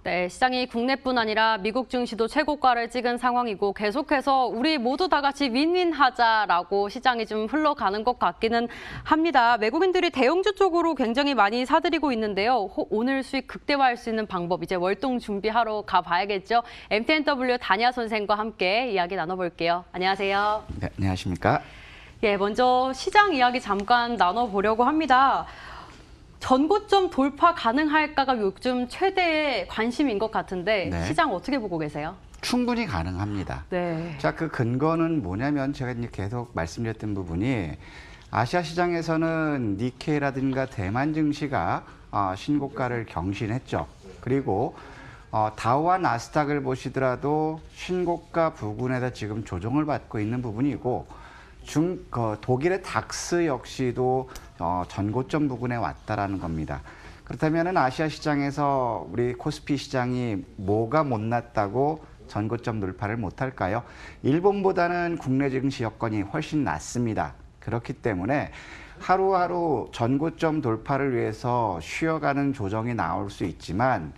네, 시장이 국내뿐 아니라 미국 증시도 최고가를 찍은 상황이고 계속해서 우리 모두 다 같이 윈윈하자라고 시장이 좀 흘러가는 것 같기는 합니다. 외국인들이 대형주 쪽으로 굉장히 많이 사들이고 있는데요. 오늘 수익 극대화할 수 있는 방법 이제 월동 준비하러 가봐야겠죠. MTNW 단야 선생과 함께 이야기 나눠볼게요. 안녕하세요. 네, 안녕하십니까? 예, 먼저 시장 이야기 잠깐 나눠보려고 합니다. 전고점 돌파 가능할까가 요즘 최대의 관심인 것 같은데 네. 시장 어떻게 보고 계세요? 충분히 가능합니다. 네. 자, 그 근거는 뭐냐면 제가 이제 계속 말씀드렸던 부분이 아시아 시장에서는 니케이라든가 대만 증시가 신고가를 경신했죠. 그리고 다우와 나스닥을 보시더라도 신고가 부근에다 지금 조정을 받고 있는 부분이고 독일의 닥스 역시도 전고점 부근에 왔다라는 겁니다. 그렇다면 아시아 시장에서 우리 코스피 시장이 뭐가 못났다고 전고점 돌파를 못할까요? 일본보다는 국내 증시 여건이 훨씬 낫습니다. 그렇기 때문에 하루하루 전고점 돌파를 위해서 쉬어가는 조정이 나올 수 있지만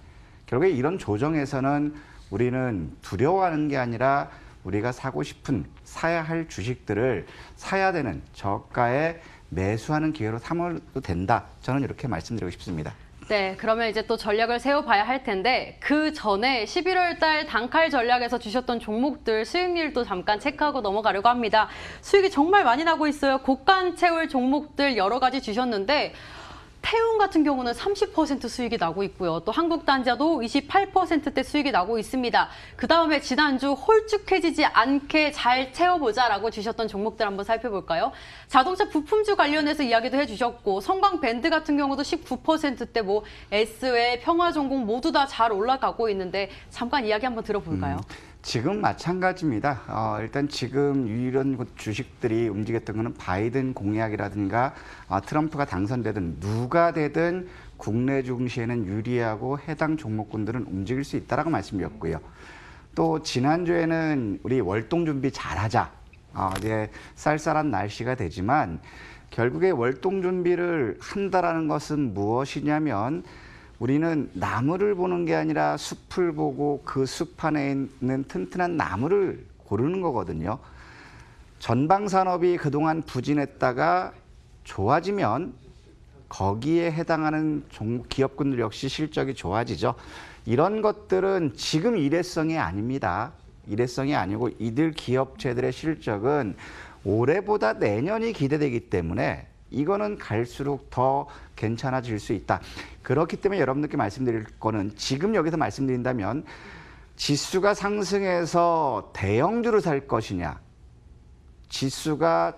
결국에 이런 조정에서는 우리는 두려워하는 게 아니라 우리가 사고 싶은 사야 할 주식들을 사야 되는 저가에 매수하는 기회로 삼아도 된다. 저는 이렇게 말씀드리고 싶습니다. 네, 그러면 이제 또 전략을 세워봐야 할 텐데 그 전에 11월 달 단칼 전략에서 주셨던 종목들 수익률도 잠깐 체크하고 넘어가려고 합니다. 수익이 정말 많이 나고 있어요. 고가 채울 종목들 여러 가지 주셨는데 태움 같은 경우는 30% 수익이 나고 있고요. 또 한국단자도 28%대 수익이 나고 있습니다. 그 다음에 지난주 홀쭉해지지 않게 잘 채워보자라고 주셨던 종목들 한번 살펴볼까요? 자동차 부품주 관련해서 이야기도 해주셨고 성광밴드 같은 경우도 19%대 뭐 S외 평화전공 모두 다 잘 올라가고 있는데 잠깐 이야기 한번 들어볼까요? 지금 마찬가지입니다. 일단 지금 이런 주식들이 움직였던 것은 바이든 공약이라든가 트럼프가 당선되든 누가 되든 국내 증시에는 유리하고 해당 종목군들은 움직일 수 있다라고 말씀드렸고요. 또 지난주에는 우리 월동 준비 잘하자. 이제 쌀쌀한 날씨가 되지만 결국에 월동 준비를 한다라는 것은 무엇이냐면 우리는 나무를 보는 게 아니라 숲을 보고 그 숲 안에 있는 튼튼한 나무를 고르는 거거든요. 전방산업이 그동안 부진했다가 좋아지면 거기에 해당하는 기업군들 역시 실적이 좋아지죠. 이런 것들은 지금 일회성이 아닙니다. 일회성이 아니고 이들 기업체들의 실적은 올해보다 내년이 기대되기 때문에 이거는 갈수록 더 괜찮아질 수 있다. 그렇기 때문에 여러분들께 말씀드릴 거는 지금 여기서 말씀드린다면 지수가 상승해서 대형주를 살 것이냐, 지수가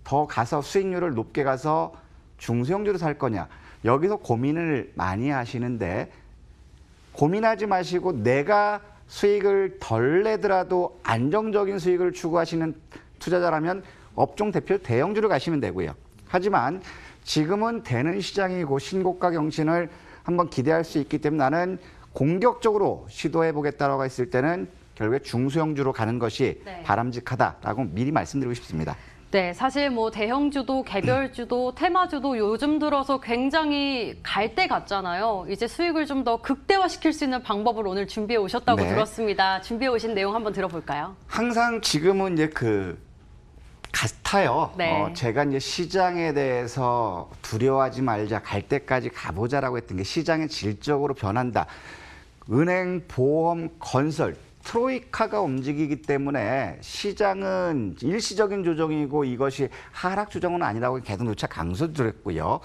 더 가서 수익률을 높게 가서 중소형주를 살 거냐, 여기서 고민을 많이 하시는데 고민하지 마시고 내가 수익을 덜 내더라도 안정적인 수익을 추구하시는 투자자라면 업종 대표 대형주로 가시면 되고요. 하지만 지금은 되는 시장이고 신고가 경신을 한번 기대할 수 있기 때문에 나는 공격적으로 시도해 보겠다라고 했을 때는 결국에 중소형주로 가는 것이 바람직하다라고 미리 말씀드리고 싶습니다. 네, 사실 뭐 대형주도 개별주도 테마주도 요즘 들어서 굉장히 갈 때 같잖아요. 이제 수익을 좀 더 극대화시킬 수 있는 방법을 오늘 준비해 오셨다고 들었습니다. 준비해 오신 내용 한번 들어볼까요? 항상 지금은 이제 같아요. 네. 제가 이제 시장에 대해서 두려워하지 말자, 갈 때까지 가보자라고 했던 게 시장의 질적으로 변한다. 은행, 보험, 건설, 트로이카가 움직이기 때문에 시장은 일시적인 조정이고 이것이 하락 조정은 아니라고 계속 누차 강조드렸고요.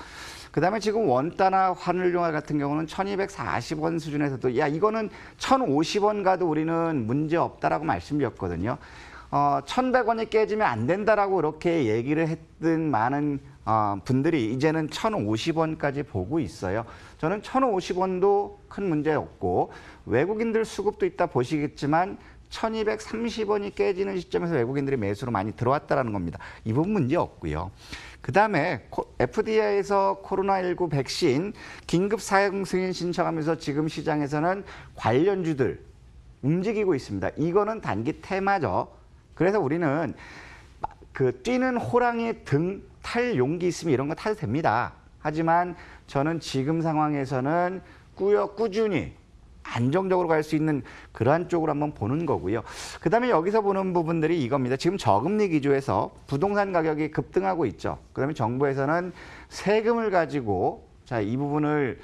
그다음에 지금 원가나 환율용화 같은 경우는 1240원 수준에서도 야 이거는 1050원 가도 우리는 문제 없다라고 말씀드렸거든요. 1100원이 깨지면 안 된다라고 그렇게 얘기를 했던 많은 분들이 이제는 1050원까지 보고 있어요. 저는 1050원도 큰 문제 없고 외국인들 수급도 있다 보시겠지만 1230원이 깨지는 시점에서 외국인들이 매수로 많이 들어왔다는 겁니다. 이 부분 문제 없고요. 그다음에 FDA에서 코로나19 백신 긴급 사용 승인 신청하면서 지금 시장에서는 관련주들 움직이고 있습니다. 이거는 단기 테마죠. 그래서 우리는 뛰는 호랑이 등 탈 용기 있으면 이런 거 타도 됩니다. 하지만 저는 지금 상황에서는 꾸준히 안정적으로 갈 수 있는 그러한 쪽으로 한번 보는 거고요. 그다음에 여기서 보는 부분들이 이겁니다. 지금 저금리 기조에서 부동산 가격이 급등하고 있죠. 그다음에 정부에서는 세금을 가지고 자, 이 부분을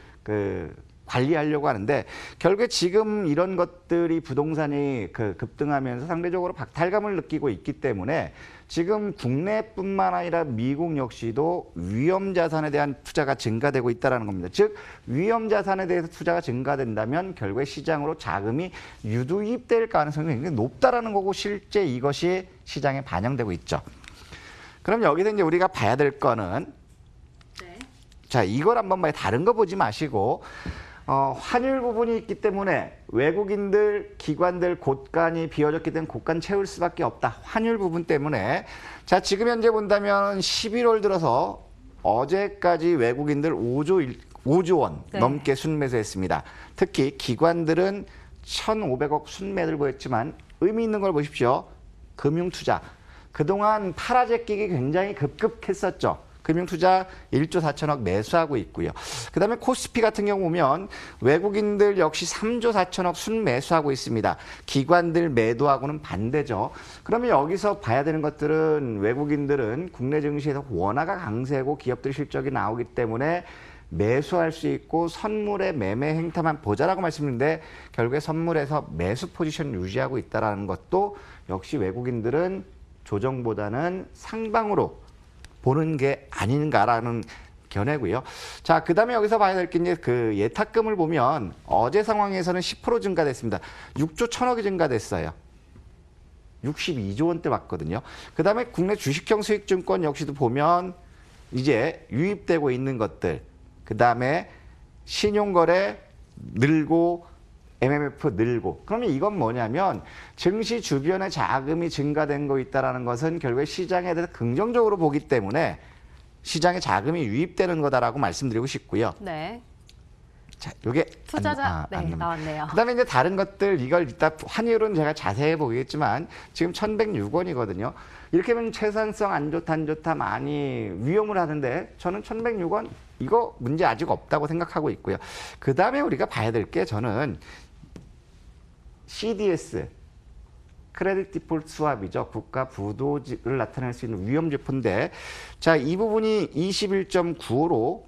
관리하려고 하는데 결국에 지금 이런 것들이 부동산이 급등하면서 상대적으로 박탈감을 느끼고 있기 때문에 지금 국내뿐만 아니라 미국 역시도 위험자산에 대한 투자가 증가되고 있다는 겁니다. 즉 위험자산에 대해서 투자가 증가된다면 결국에 시장으로 자금이 유도입될 가능성이 굉장히 높다는 거고 실제 이것이 시장에 반영되고 있죠. 그럼 여기서 이제 우리가 봐야 될 거는 자, 이걸 한번 봐요. 다른 거 보지 마시고 환율 부분이 있기 때문에 외국인들, 기관들 곳간이 비어졌기 때문에 곳간 채울 수밖에 없다. 환율 부분 때문에. 자, 지금 현재 본다면 11월 들어서 어제까지 외국인들 5조 원 네. 넘게 순매수했습니다. 특히 기관들은 1,500억 순매를 보였지만 의미 있는 걸 보십시오. 금융투자. 그동안 팔아제끼기 굉장히 급급했었죠. 금융투자 1조 4천억 매수하고 있고요. 그다음에 코스피 같은 경우 보면 외국인들 역시 3조 4천억 순매수하고 있습니다. 기관들 매도하고는 반대죠. 그러면 여기서 봐야 되는 것들은 외국인들은 국내 증시에서 원화가 강세고 기업들 실적이 나오기 때문에 매수할 수 있고 선물의 매매 행태만 보자라고 말씀드렸는데 결국에 선물에서 매수 포지션 유지하고 있다는 것도 역시 외국인들은 조정보다는 상방으로 보는 게 아닌가라는 견해고요. 자, 그다음에 여기서 봐야 될 게 이제 예탁금을 보면 어제 상황에서는 10% 증가됐습니다. 6조 1천억이 증가됐어요. 62조 원대 왔거든요. 그다음에 국내 주식형 수익증권 역시도 보면 이제 유입되고 있는 것들, 그다음에 신용거래 늘고 MMF 늘고. 그러면 이건 뭐냐면 증시 주변에 자금이 증가된 거 있다라는 것은 결국에 시장에 대해서 긍정적으로 보기 때문에 시장에 자금이 유입되는 거다라고 말씀드리고 싶고요. 네. 자, 요게 투자자 나왔네요. 그다음에 이제 다른 것들 이걸 이따 환율은 제가 자세히 보겠지만 지금 1,106원이거든요. 이렇게 하면 채산성 안 좋다 많이 위험을 하는데 저는 1,106원 이거 문제 아직 없다고 생각하고 있고요. 그다음에 우리가 봐야 될 게 저는 CDS, 크레딧 디폴트 스왑이죠. 국가 부도를 나타낼 수 있는 위험지표인데 자, 이 부분이 21.95로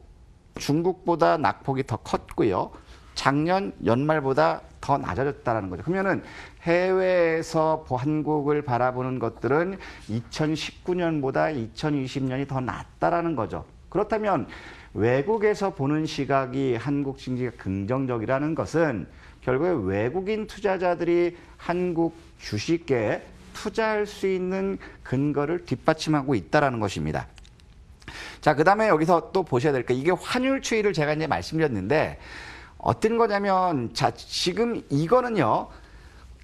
중국보다 낙폭이 더 컸고요. 작년 연말보다 더 낮아졌다는 거죠. 그러면은 해외에서 한국을 바라보는 것들은 2019년보다 2020년이 더 낫다라는 거죠. 그렇다면 외국에서 보는 시각이 한국 증시가 긍정적이라는 것은 결국에 외국인 투자자들이 한국 주식에 투자할 수 있는 근거를 뒷받침하고 있다는 것입니다. 자, 그다음에 여기서 또 보셔야 될 게 이게 환율 추이를 제가 이제 말씀드렸는데 어떤 거냐면 자, 지금 이거는요.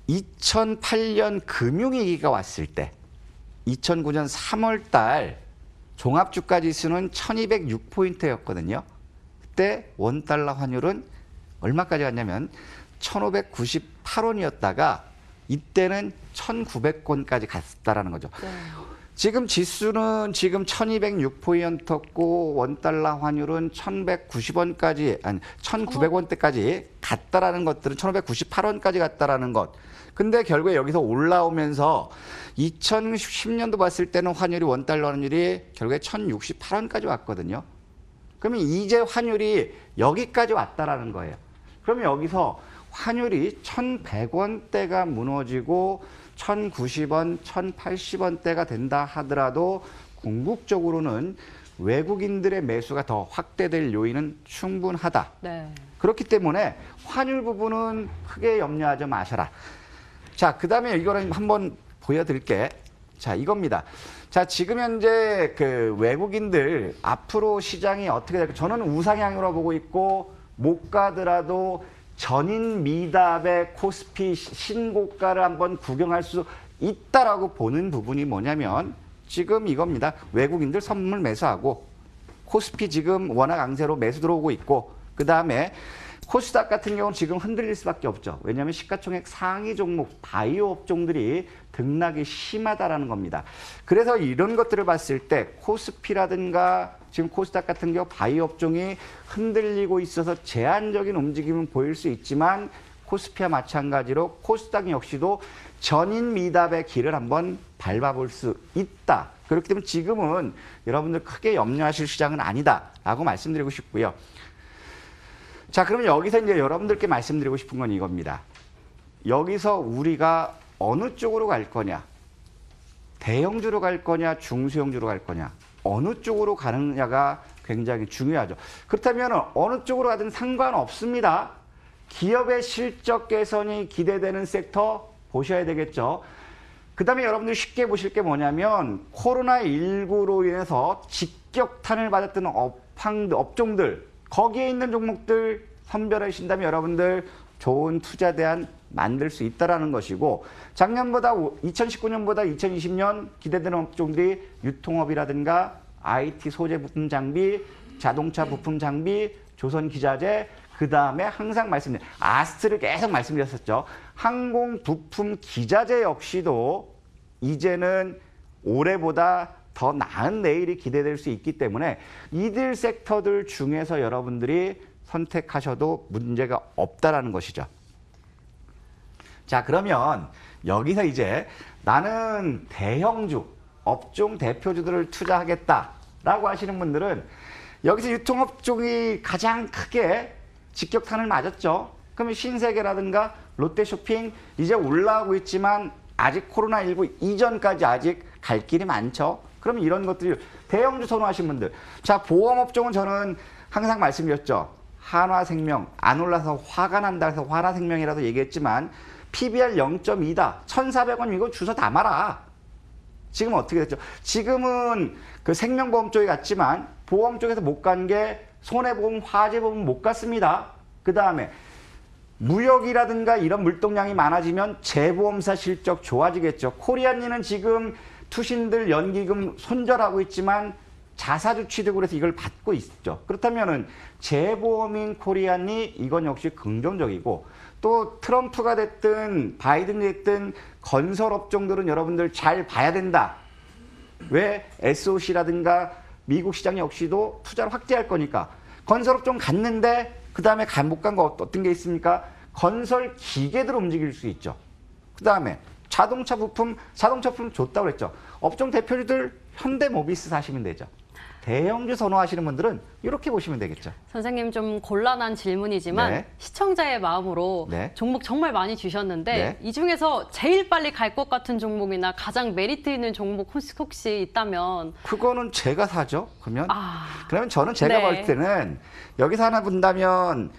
2008년 금융위기가 왔을 때 2009년 3월 달 종합주가 지수는 1206포인트였거든요. 그때 원달러 환율은 얼마까지 갔냐면 1598원이었다가 이때는 1900원까지 갔다라는 거죠. 네. 지금 지수는 지금 1206포인트였고 원달러 환율은 1190원까지 아니 1900원대까지 갔다라는 것들은 1598원까지 갔다라는 것. 근데 결국에 여기서 올라오면서 2010년도 봤을 때는 환율이 원달러 환율이 결국에 1068원까지 왔거든요. 그러면 이제 환율이 여기까지 왔다라는 거예요. 그러면 여기서 환율이 1100원대가 무너지고 1090원, 1080원대가 된다 하더라도 궁극적으로는 외국인들의 매수가 더 확대될 요인은 충분하다. 네. 그렇기 때문에 환율 부분은 크게 염려하지 마셔라. 자, 그다음에 이거는 한번 보여드릴게. 자, 이겁니다. 자, 지금 현재 외국인들 앞으로 시장이 어떻게 될까? 저는 우상향으로 보고 있고 못 가더라도 전인 미답의 코스피 신고가를 한번 구경할 수 있다라고 보는 부분이 뭐냐면 지금 이겁니다. 외국인들 선물 매수하고 코스피 지금 워낙 강세로 매수 들어오고 있고 그다음에 코스닥 같은 경우는 지금 흔들릴 수밖에 없죠. 왜냐하면 시가총액 상위 종목 바이오 업종들이 등락이 심하다라는 겁니다. 그래서 이런 것들을 봤을 때 코스피라든가 지금 코스닥 같은 경우 바이오 업종이 흔들리고 있어서 제한적인 움직임은 보일 수 있지만 코스피와 마찬가지로 코스닥 역시도 전인 미답의 길을 한번 밟아볼 수 있다. 그렇기 때문에 지금은 여러분들 크게 염려하실 시장은 아니다라고 말씀드리고 싶고요. 자, 그러면 여기서 이제 여러분들께 말씀드리고 싶은 건 이겁니다. 여기서 우리가 어느 쪽으로 갈 거냐? 대형주로 갈 거냐? 중소형주로 갈 거냐? 어느 쪽으로 가느냐가 굉장히 중요하죠. 그렇다면 어느 쪽으로 가든 상관없습니다. 기업의 실적 개선이 기대되는 sek터 보셔야 되겠죠. 그 다음에 여러분들이 쉽게 보실 게 뭐냐면 코로나19로 인해서 직격탄을 받았던 업종들, 거기에 있는 종목들 선별하신다면 여러분들 좋은 투자 대안 만들 수 있다는 것이고, 작년보다 2019년보다 2020년 기대되는 업종들이 유통업이라든가 IT 소재 부품 장비, 자동차 부품 장비, 조선 기자재, 그 다음에 항상 말씀드린 아스트를 계속 말씀드렸었죠. 항공 부품 기자재 역시도 이제는 올해보다 더 나은 내일이 기대될 수 있기 때문에 이들 섹터들 중에서 여러분들이 선택하셔도 문제가 없다라는 것이죠. 자, 그러면 여기서 이제 나는 대형주, 업종 대표주들을 투자하겠다라고 하시는 분들은 여기서 유통업종이 가장 크게 직격탄을 맞았죠. 그러면 신세계라든가 롯데쇼핑 이제 올라오고 있지만 아직 코로나19 이전까지 아직 갈 길이 많죠. 그러면 이런 것들이 대형주 선호하시는 분들. 자, 보험업종은 저는 항상 말씀드렸죠. 한화생명 안 올라서 화가 난다 해서 한화생명이라도 얘기했지만 PBR 0.2다. 1,400원 이거 주워 담아라. 지금 어떻게 됐죠? 지금은 그 생명보험 쪽에 갔지만 보험 쪽에서 못 간 게 손해보험, 화재보험 못 갔습니다. 그 다음에 무역이라든가 이런 물동량이 많아지면 재보험사 실적 좋아지겠죠. 코리안리는 지금 투신들 연기금 손절하고 있지만 자사주 취득을 해서 이걸 받고 있죠. 그렇다면은 재보험인 코리안리 이건 역시 긍정적이고, 또 트럼프가 됐든 바이든이 됐든 건설업종들은 여러분들 잘 봐야 된다. 왜? SOC라든가 미국 시장 역시도 투자를 확대할 거니까. 건설업종 갔는데 그 다음에 못 간 거 어떤 게 있습니까? 건설 기계들 움직일 수 있죠. 그 다음에 자동차 부품 좋다고 그랬죠. 업종 대표주들 현대모비스 사시면 되죠. 대형주 선호하시는 분들은 이렇게 보시면 되겠죠. 선생님, 좀 곤란한 질문이지만 네. 시청자의 마음으로 네. 종목 정말 많이 주셨는데 네. 이 중에서 제일 빨리 갈 것 같은 종목이나 가장 메리트 있는 종목 혹시 있다면? 그거는 제가 사죠. 그러면 저는 제가 네. 볼 때는 여기서 하나 본다면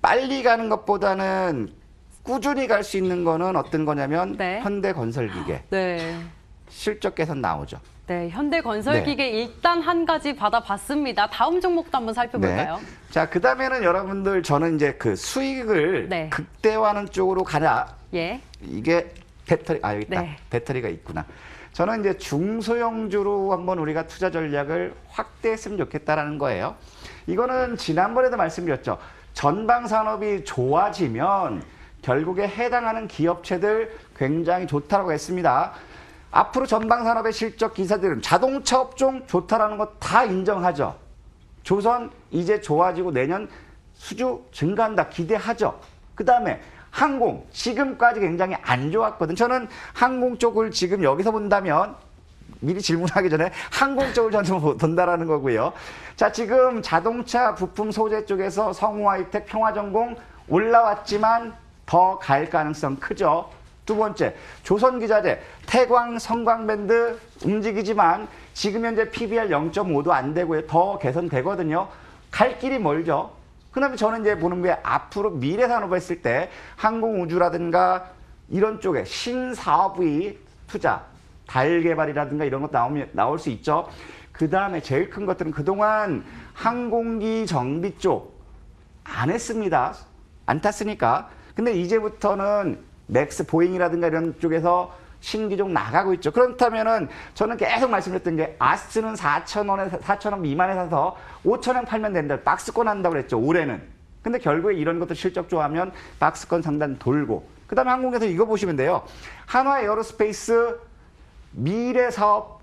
빨리 가는 것보다는 꾸준히 갈 수 있는 거는 어떤 거냐면 네. 현대건설기계 네. 실적 개선 나오죠. 네, 현대건설기계 일단 한 가지 받아봤습니다. 다음 종목도 한번 살펴볼까요? 네. 자, 그 다음에는 여러분들 저는 이제 그 수익을 네. 극대화하는 쪽으로 가냐. 예. 이게 배터리, 여기 있다. 네. 배터리가 있구나. 저는 이제 중소형주로 한번 우리가 투자 전략을 확대했으면 좋겠다라는 거예요. 이거는 지난번에도 말씀드렸죠. 전방 산업이 좋아지면 결국에 해당하는 기업체들 굉장히 좋다고 했습니다. 앞으로 전방 산업의 실적 기사들은 자동차 업종 좋다라는 거 다 인정하죠. 조선 이제 좋아지고 내년 수주 증가한다 기대하죠. 그 다음에 항공 지금까지 굉장히 안 좋았거든. 저는 항공 쪽을 지금 여기서 본다면 미리 질문하기 전에 항공 쪽을 저는 본다라는 거고요. 자, 지금 자동차 부품 소재 쪽에서 성우하이텍, 평화전공 올라왔지만 더 갈 가능성 크죠. 두 번째, 조선기자재, 태광, 성광밴드 움직이지만 지금 현재 PBR 0.5도 안 되고요. 더 개선되거든요. 갈 길이 멀죠. 그 다음에 저는 이제 보는 게 앞으로 미래산업 했을 때 항공우주라든가 이런 쪽에 신사업의 투자, 달 개발이라든가 이런 것 나올 수 있죠. 그 다음에 제일 큰 것들은 그동안 항공기 정비 쪽 안 했습니다. 안 탔으니까. 근데 이제부터는 맥스 보잉이라든가 이런 쪽에서 신기종 나가고 있죠. 그렇다면은 저는 계속 말씀드렸던 게 아스트는 4,000원 미만에 사서 5,000원 팔면 된다. 박스권 한다고 그랬죠. 올해는. 근데 결국에 이런 것들 실적 좋아하면 박스권 상단 돌고, 그다음에 항공에서 이거 보시면 돼요. 한화 에어로스페이스 미래 사업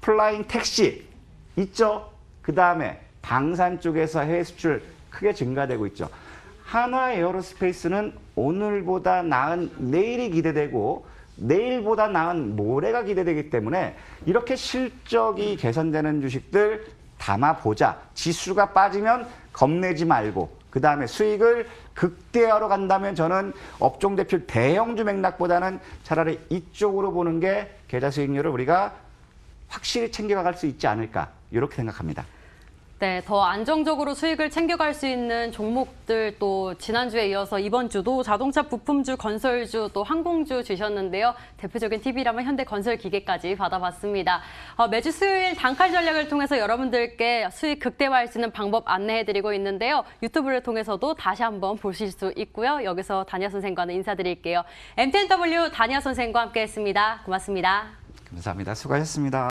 플라잉 택시 있죠. 그다음에 방산 쪽에서 해외 수출 크게 증가되고 있죠. 한화 에어로스페이스는 오늘보다 나은 내일이 기대되고 내일보다 나은 모레가 기대되기 때문에 이렇게 실적이 개선되는 주식들 담아보자. 지수가 빠지면 겁내지 말고, 그 다음에 수익을 극대화로 간다면 저는 업종 대표 대형주 맥락보다는 차라리 이쪽으로 보는 게 계좌 수익률을 우리가 확실히 챙겨갈 수 있지 않을까, 이렇게 생각합니다. 네, 더 안정적으로 수익을 챙겨갈 수 있는 종목들, 또 지난주에 이어서 이번 주도 자동차 부품주, 건설주, 또 항공주 주셨는데요. 대표적인 팁이라면 현대건설기계까지 받아봤습니다. 매주 수요일 단칼 전략을 통해서 여러분들께 수익 극대화할 수 있는 방법 안내해드리고 있는데요. 유튜브를 통해서도 다시 한번 보실 수 있고요. 여기서 다니아 선생과는 인사드릴게요. MTNW 다니아 선생과 함께했습니다. 고맙습니다. 감사합니다. 수고하셨습니다.